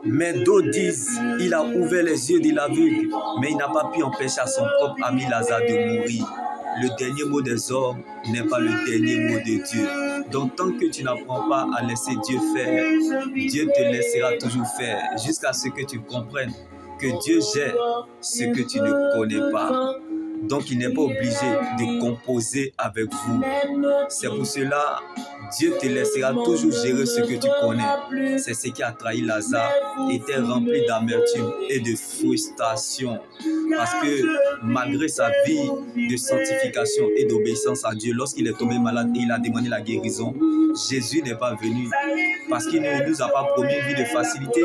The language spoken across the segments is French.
Mais d'autres disent, il a ouvert les yeux de l'aveugle, mais il n'a pas pu empêcher à son propre ami Lazare de mourir. Le dernier mot des hommes n'est pas le dernier mot de Dieu. Donc tant que tu n'apprends pas à laisser Dieu faire, Dieu te laissera toujours faire jusqu'à ce que tu comprennes que Dieu gère ce que tu ne connais pas. Donc il n'est pas obligé de composer avec vous. C'est pour cela Dieu te laissera toujours gérer ce que tu connais. C'est ce qui a trahi Lazare, était rempli d'amertume et de frustration. Parce que malgré sa vie de sanctification et d'obéissance à Dieu, lorsqu'il est tombé malade et il a demandé la guérison, Jésus n'est pas venu parce qu'il ne nous a pas promis une vie de facilité,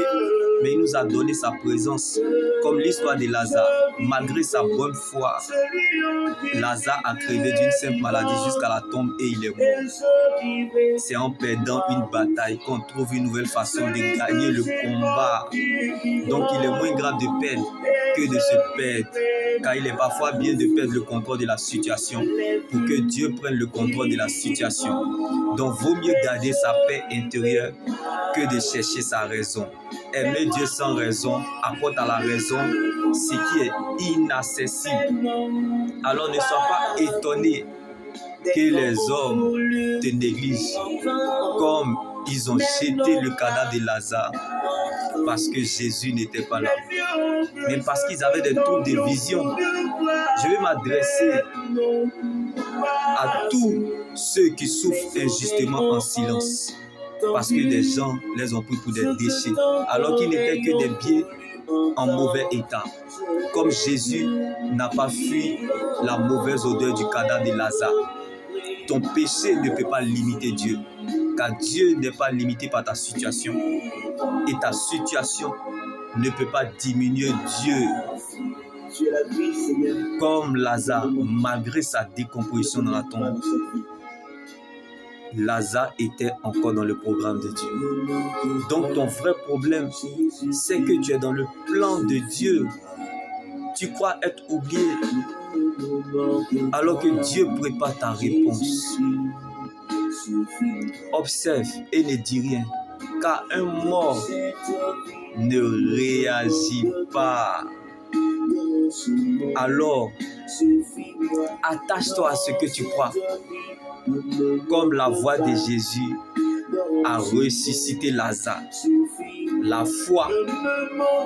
mais il nous a donné sa présence. Comme l'histoire de Lazare, malgré sa bonne foi, Lazare a crevé d'une simple maladie jusqu'à la tombe et il est mort. C'est en perdant une bataille qu'on trouve une nouvelle façon de gagner le combat. Donc il est moins grave de perdre que de se perdre, car il est parfois bien de perdre le contrôle de la situation pour que Dieu prenne le contrôle de la situation. Donc vaut mieux garder sa paix intérieure que de chercher sa raison. Aimer Dieu sans raison apporte à la raison ce qui est inaccessible. Alors ne sois pas étonné que les hommes te négligent comme ils ont jeté le cadavre de Lazare parce que Jésus n'était pas là, mais parce qu'ils avaient des tours de vision. Je vais m'adresser à tous ceux qui souffrent injustement en silence, parce que des gens les ont pris pour des déchets, alors qu'ils n'étaient que des biens en mauvais état. Comme Jésus n'a pas fui la mauvaise odeur du cadavre de Lazare, ton péché ne peut pas limiter Dieu, car Dieu n'est pas limité par ta situation, et ta situation ne peut pas diminuer Dieu. Comme Lazare, malgré sa décomposition dans la tombe, Lazare était encore dans le programme de Dieu. Donc ton vrai problème, c'est que tu es dans le plan de Dieu. Tu crois être oublié, alors que Dieu prépare ta réponse. Observe et ne dis rien, car un mort ne réagit pas. Alors, attache-toi à ce que tu crois. Comme la voix de Jésus a ressuscité Lazare. La foi,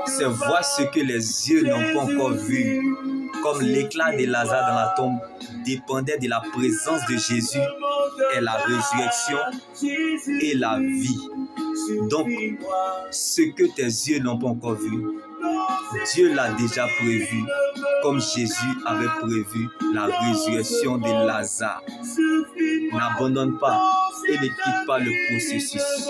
c'est voir ce que les yeux n'ont pas encore vu. Comme l'éclat de Lazare dans la tombe dépendait de la présence de Jésus et la résurrection et la vie. Donc, ce que tes yeux n'ont pas encore vu, Dieu l'a déjà prévu, comme Jésus avait prévu la résurrection de Lazare. N'abandonne pas et ne quitte pas le processus.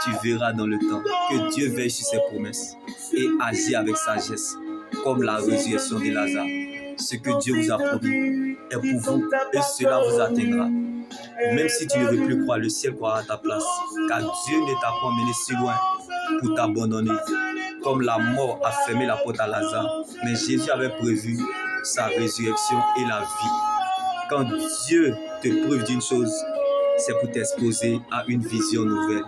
Tu verras dans le temps que Dieu veille sur ses promesses et agit avec sagesse, comme la résurrection de Lazare. Ce que Dieu vous a promis est pour vous et cela vous atteindra. Même si tu ne veux plus croire, le ciel croira à ta place, car Dieu ne t'a pas emmené si loin pour t'abandonner. Comme la mort a fermé la porte à Lazare, mais Jésus avait prévu sa résurrection et la vie. Quand Dieu te prive d'une chose, c'est pour t'exposer à une vision nouvelle.